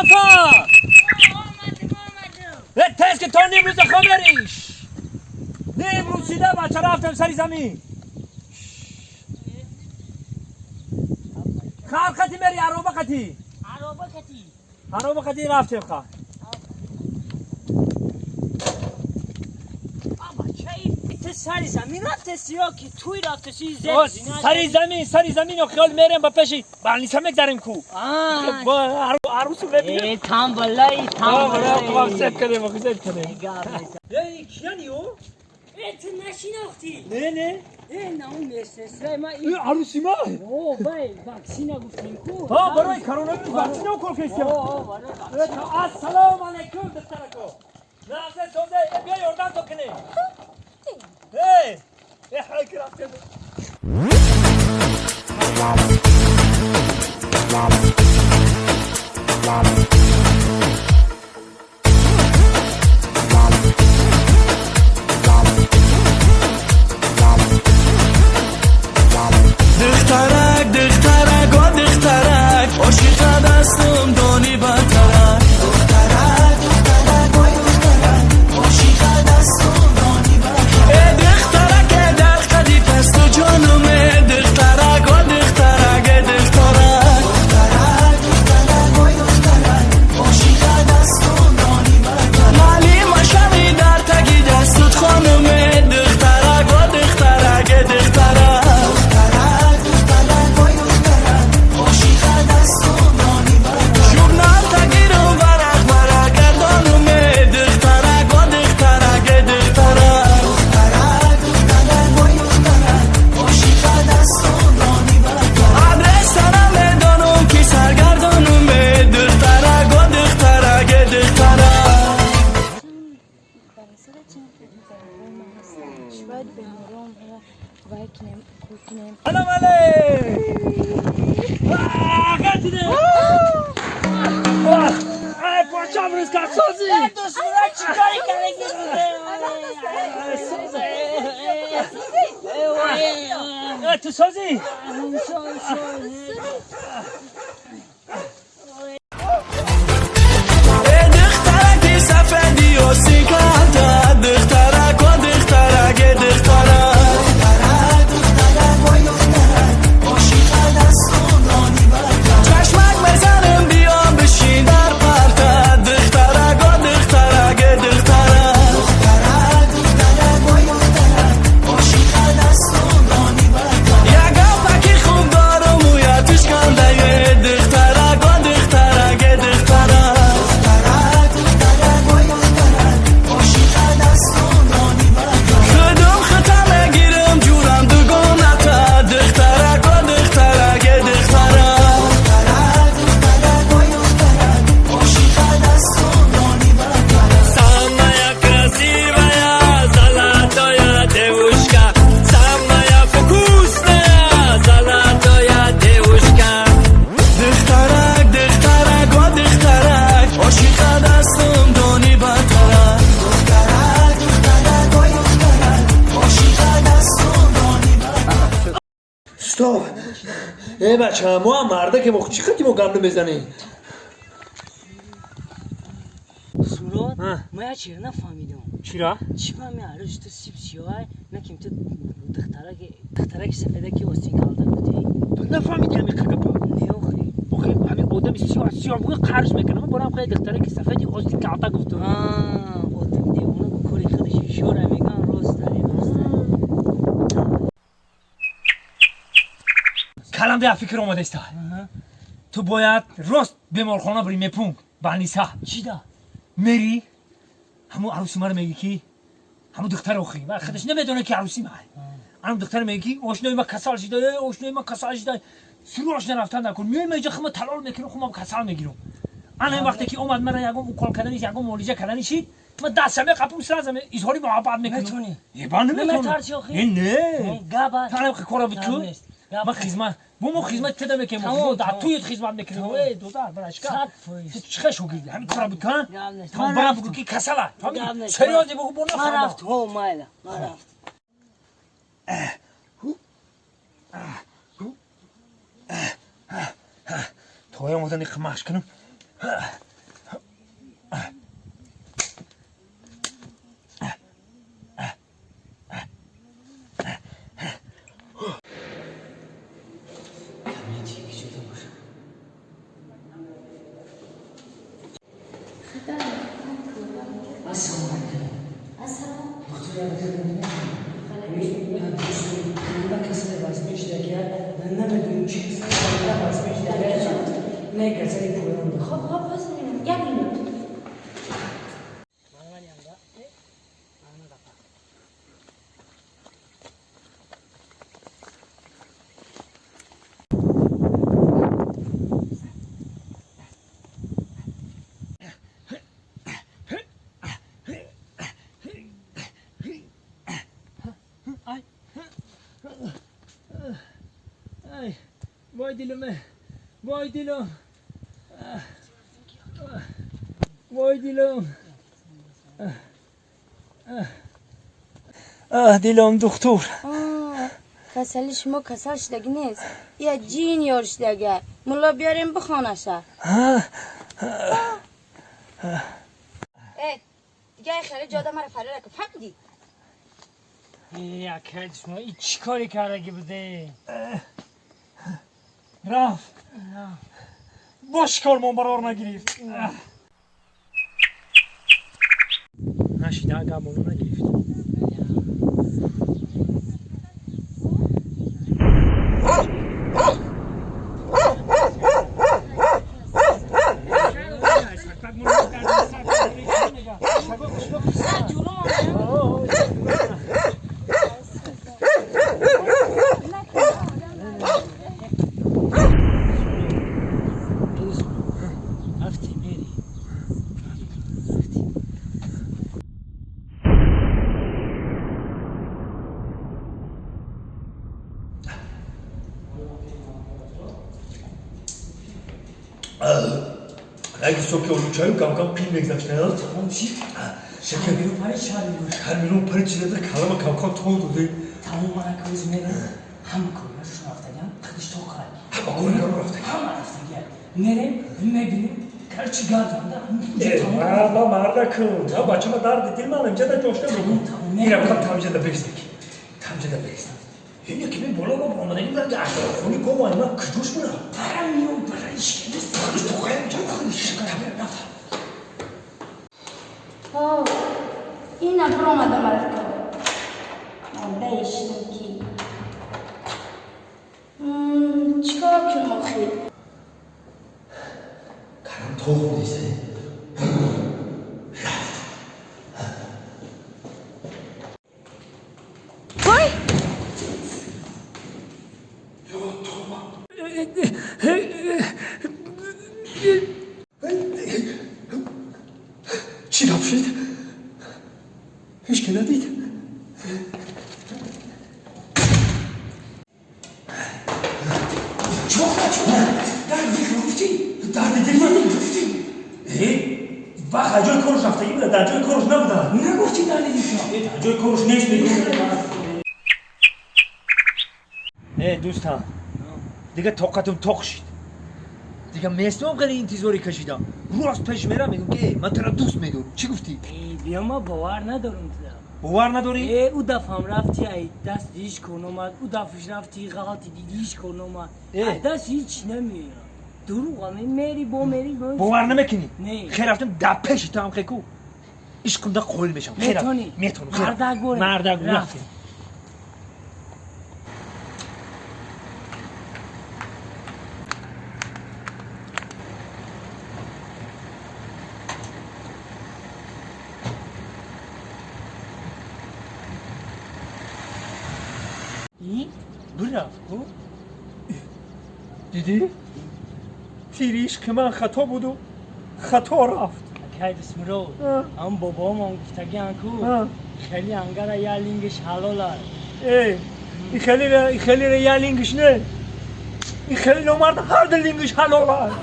جعفر تست که تا نیمروز خبریش نیمروز شده بچه رفتم سری زمین خلقتی مری عروبه قتی رفتم خواه سری زمین رفته سیا که توی رفته چی سری زمین و خیال میرم با پشی برنیسا مگذاریم کو عروسو ببینم تام بلایی خواهد کنیم کیانی او؟ تو نشیناختی نه اون استرسای ما عروسی ما بای واکسینا گفتیم کو برای کرونا ویروس واکسین او کول کشتیم السلام علیکم دخترکو نازه سوزه بیا یوردان تو کنه حرکت رفته دخترک عاشق دستم دانی بترک دخترک عاشق دستم دانی بترک دخترک دلقدی پس تو جانمه دخترک عاشق دستم دانی بترک مالی مشمی در تگی دستت خانمه دخترک سلام تو سازی؟ دخترکی سفیدی و سیکارتا دخترک چشمک بزنم بیا بشین در پرتا دخترک یگا خوب دارم و یادش کنده دخترک خودم خطا نگیرم جورم دوگانتا دخترک Самая красивая, золотая девушка, самая вкусная, золотая девушка. دخترک عاشق دستم دانی بترک عاشق دستم دانی بترک استاپ بچه ما هم مرده که چی خطی ما گمله بزنیم سورات ما یا چیره نفهمیدم چرا؟ چی فهمی عروش تو سیب سیاه نکیم تو دخترک سفیده که وستین کالده بودی تو نفهمیدی همین قگپا نه آخی همین آدم سیاه بگه قرض میکنم برام خیلی دخترک سفیدی وستین کالده گفتم آدم دیوونه با کلی خودش شوره میگن راست داری کلم ده فکر اومده است تو باید راست بیمارخانه بری میپونگ بانیسا چی دا؟ میری همون عروسی ما رو میگی کی همون دختر آخی و خودش نمیدونه که عروسی ما همون دختر میگی آشنای ما کسال شده سروش نرفتن نکن میایم اینجا خما تلال میکنم خما کسال میگیرم انا وقتی که اومد مرا یگم کال کردنش یگم مولیجه کردنش شید ما دستم قپم سرزم اظهاری محبت میکنم میتونی یبان نمیتونم نه گابا تعرف که کارا بتو ما خدمت بومو خدمت کده میکنم در توی خدمت میکنم ای دوزار براشکا چه شو گیری همین کارا بکن تمام برام بگو که کسلا همین سریازی بگو بونا ما رفت هو مایلا ما رفت توی اومدن خماش کنم ای وای دلمه وای دلم وای دلم دلم دکتر کسلی شما کسل شدگی نیست یه جین یار شدگه ملا بیاریم بخوانشه دیگه خیلی جاده مرا فراره که فهمیدی اکل شما این چی کاری کرده که بوده رفت باش کار من برار نگرفت نشیده اگر منو نگرفت اگه صبح که اونو چایو کم پیل بگذاشت نه؟ تمام چی؟ شکر میرو پره چهار میرو همیرون پره چیزه در کلام کم تون دوده تمام من اکوز میره همه کارشون رفتگم خودش تو کار همه کارگاه رفتگم همه رفتگم میرم میبینیم کرچی گردانده ما مردکم ها بچه ما درد دل من امجا در جوشته بکن میرم کم تمجه در بگذدک تمجه در بگذدک این یکی می بالا با آمدنی برگه اشترافونی گوانی من کجوش برم برم میام برایش که نیست خودش تو خیلی جا خودش تمام رفت این برو آمده مرا من بیشتم کی چیکار کنم آخی کارم تو خودیسته وای چی رفشید؟ هیچ که ندید؟ درد دل من گفتی؟ و جای کارش رفتگی بوده در جای کارش نبودن نگفتی در دیگه در جای کارش نیست دوستان دیگه طاقتم تاق شد دیگه میستم خیلی انتظاری کشیدم راست پیش میرم میگم که من تو را دوست میدارم چی گفتی؟ بیا ما باور ندارم تو باور نداری؟ او دفعه هم رفتی ای دست دیش کن اومد او دفعهش رفتی غلطی دیدیش کن اومد ای دست هیچ نمیره دروغ هم میری میری باور نمیکنی؟ نه خیر رفتم در پیش تو هم خیکو ایش کنده قول میشم میتونی مردک بره مردک رفتی برفت دیدی؟ تیریش که من خطا بود و خطا رفت که اسم رو هم بابا هم گفتگی انکو خیلی انگره یه لینگش حلال هست این خیلی را یه لینگش نه این خیلی نمرد هر دل لینگش حلال هست